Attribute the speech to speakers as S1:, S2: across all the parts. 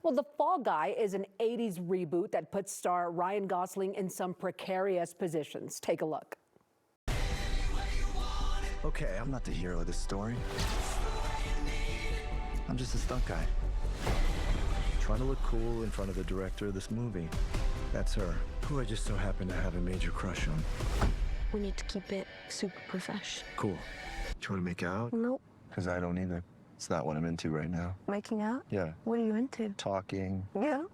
S1: Well, The Fall Guy is an 80s reboot that puts star Ryan Gosling in some precarious positions. Take a look.
S2: Okay, I'm not the hero of this story. I'm just a stunt guy. Trying to look cool in front of the director of this movie. That's her, who I just so happen to have a major crush on.
S3: We need to keep it super profesh.
S2: Cool. Do you want to make out?
S3: Nope.
S2: Because I don't either. It's not what I'm into right now.
S3: Making out?
S2: Yeah.
S3: What are you into?
S2: Talking.
S3: Yeah.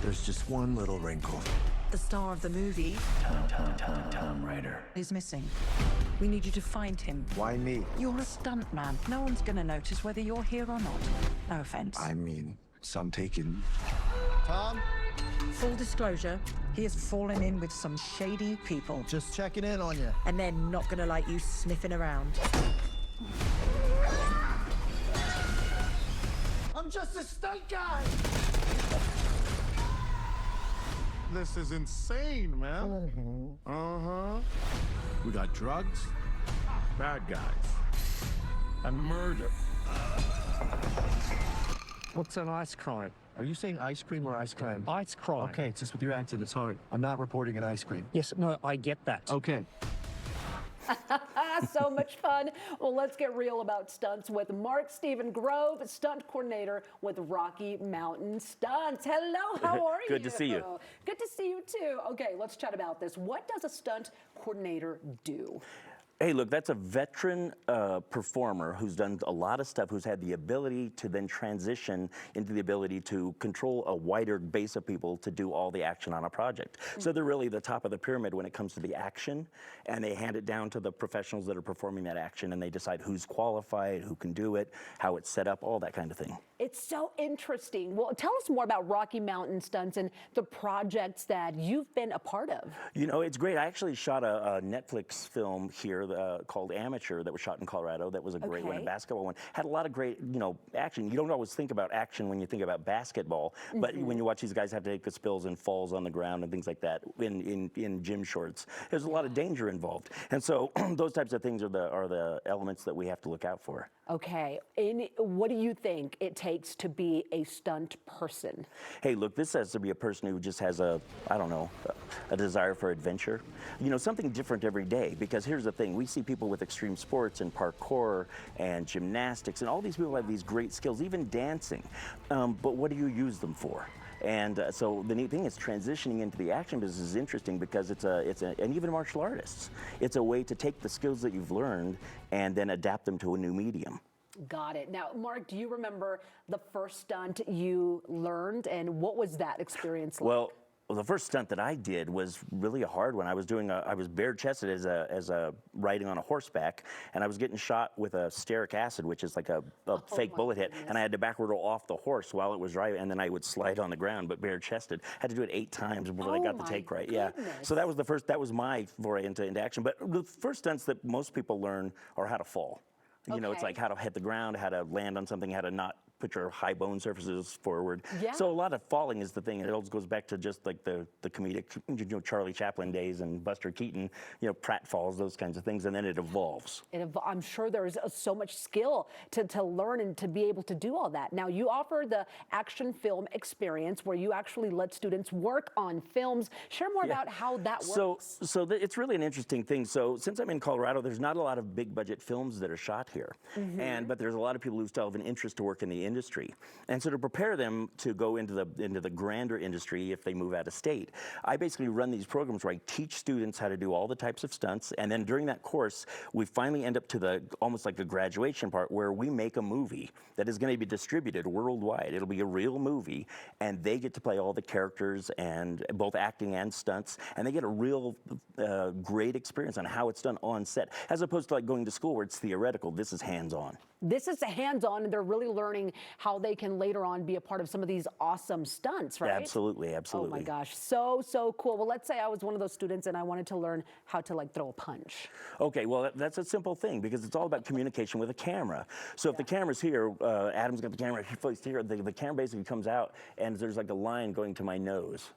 S2: There's just one little wrinkle.
S4: The star of the movie,
S2: Tom Ryder.
S4: is missing. We need you to find him.
S2: Why me?
S4: You're a stunt man. No one's gonna notice whether you're here or not. No offense.
S2: I mean, some taken. Tom?
S4: Full disclosure, he has fallen in with some shady people.
S2: Just checking in on you.
S4: And they're not gonna like you sniffing around.
S2: I'm just a stunt guy!
S5: This is insane, man. Uh-huh. We got drugs, bad guys, and murder.
S6: What's an ice crime?
S2: Are you saying ice cream or ice cream?
S6: Ice crime.
S2: Okay, it's just with your accent, it's hard. I'm not reporting an ice cream.
S6: Yes, no, I get that.
S2: Okay.
S1: So much fun. Well, let's get real about stunts with Mark Stephen Grove, stunt coordinator with Rocky Mountain Stunts. Hello, how are you?
S7: Good to see you.
S1: Good to see you too. Okay, let's chat about this. What does a stunt coordinator do?
S7: Hey, look, that's a veteran performer who's done a lot of stuff, who's had the ability to then transition into the ability to control a wider base of people to do all the action on a project. So they're really the top of the pyramid when it comes to the action, and they hand it down to the professionals that are performing that action, and they decide who's qualified, who can do it, how it's set up, all that kind of thing.
S1: It's so interesting. Well, tell us more about Rocky Mountain Stunts and the projects that you've been a part of.
S7: You know, it's great. I actually shot a Netflix film here called Amateur that was shot in Colorado. That was a great one, a basketball one. Had a lot of great, you know, action. You don't always think about action when you think about basketball, but when you watch these guys have to take the spills and falls on the ground and things like that in gym shorts, there's a lot of danger involved. And so those types of things are the elements that we have to look out for.
S1: Okay, what do you think it takes to be a stunt person?
S7: Hey, look, this has to be a person who just has a desire for adventure. You know, something different every day, because here's the thing, we see people with extreme sports and parkour and gymnastics, and all these people have these great skills, even dancing, but what do you use them for? And so the neat thing is transitioning into the action business is interesting because and even martial artists, it's a way to take the skills that you've learned and then adapt them to a new medium.
S1: Got it. Now, Mark, do you remember the first stunt you learned, and what was that experience like?
S7: Well, the first stunt that I did was really a hard one. I was bare-chested as a riding on a horseback, and I was getting shot with a stearic acid, which is like a fake bullet hit, and I had to backward roll off the horse while it was driving, and then I would slide on the ground, but bare-chested. Had to do it 8 times before I got the take right.
S1: Goodness.
S7: Yeah. So that was my foray into action. But the first stunts that most people learn are how to fall. You know, it's like how to hit the ground, how to land on something, how to not put your high bone surfaces forward. Yeah. So a lot of falling is the thing. It always goes back to just like the comedic, you know, Charlie Chaplin days and Buster Keaton, you know, pratfalls, those kinds of things, and then it evolves.
S1: I'm sure there's so much skill to learn and to be able to do all that. Now, you offer the action film experience where you actually let students work on films. Share more about how that works.
S7: So it's really an interesting thing. So since I'm in Colorado, there's not a lot of big budget films that are shot here. But there's a lot of people who still have an interest to work in the industry. And so to prepare them to go into the grander industry if they move out of state, I basically run these programs where I teach students how to do all the types of stunts, and then during that course, we finally end up to almost like the graduation part where we make a movie that is going to be distributed worldwide. It'll be a real movie, and they get to play all the characters, and both acting and stunts, and they get a real great experience on how it's done on set, as opposed to like going to school where it's theoretical. This is hands-on.
S1: This is hands-on, and they're really learning how they can later on be a part of some of these awesome stunts, right?
S7: Absolutely, absolutely.
S1: Oh my gosh, so cool. Well, let's say I was one of those students and I wanted to learn how to like throw a punch.
S7: Okay, well, that's a simple thing because it's all about communication with a camera. So if the camera's here, Adam's got the camera, he's here, the camera basically comes out and there's like a line going to my nose.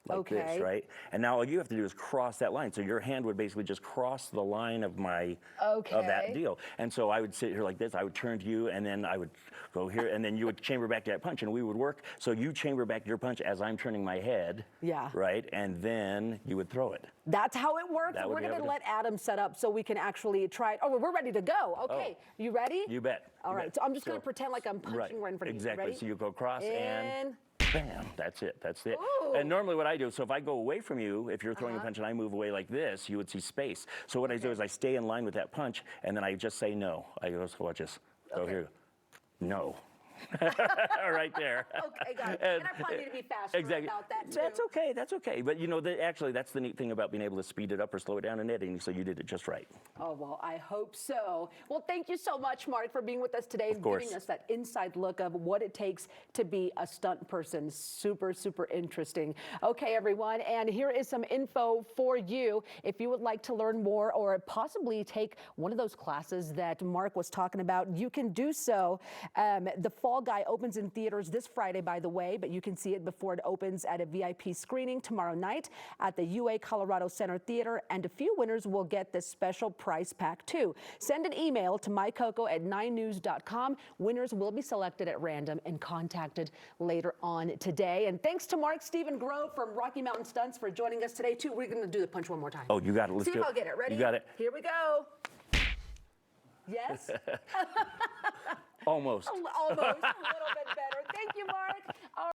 S7: like this,
S1: Okay.
S7: right? And now all you have to do is cross that line. So your hand would basically just cross the line of of that
S1: Okay.
S7: deal. And so I would sit here like this. I would turn to you, and then I would go here, and then you would chamber back that punch, and we would work. So you chamber back your punch as I'm turning my head.
S1: Yeah.
S7: Right, and then you would throw it.
S1: That's how it works.
S7: That would
S1: We're
S7: be
S1: going to
S7: how it
S1: let Adam set up so we can actually try it. Oh, we're ready to go. Okay. You ready?
S7: You bet.
S1: All
S7: You
S1: right.
S7: bet.
S1: So I'm just going
S7: So-
S1: to pretend like I'm punching right in front of you.
S7: Exactly.
S1: Ready?
S7: So you go across and bam, that's it. That's it.
S1: Ooh.
S7: And normally what I do, so if I go away from you, if you're throwing a punch and I move away like this, you would see space. So what I do is I stay in line with that punch, and then I just say no. I go, so watch this. So
S1: Okay.
S7: here, no. Right there.
S1: Okay, got it. And I probably need to be faster about that, too.
S7: That's okay. That's okay. But you know, actually, that's the neat thing about being able to speed it up or slow it down in editing. So you did it just right.
S1: Oh, well, I hope so. Well, thank you so much, Mark, for being with us today and
S7: course.
S1: giving us that inside look of what it takes to be a stunt person. Super, super interesting. Okay, everyone, and here is some info for you. If you would like to learn more or possibly take one of those classes that Mark was talking about, you can do so. The Fall Guy opens in theaters this Friday, by the way, but you can see it before it opens at a VIP screening tomorrow night at the UA Colorado Center Theater, and a few winners will get this special prize pack too. Send an email to mycoco@9news.com. Winners will be selected at random and contacted later on today. And thanks to Mark Stephen Grove from Rocky Mountain Stunts for joining us today too. We're going to do the punch one more time.
S7: Oh, you got it. Let's
S1: See
S7: do
S1: if
S7: it.
S1: I'll get it. Ready?
S7: You got it.
S1: Here we go. Yes?
S7: Almost.
S1: Almost. A little bit better. Thank you, Mark. All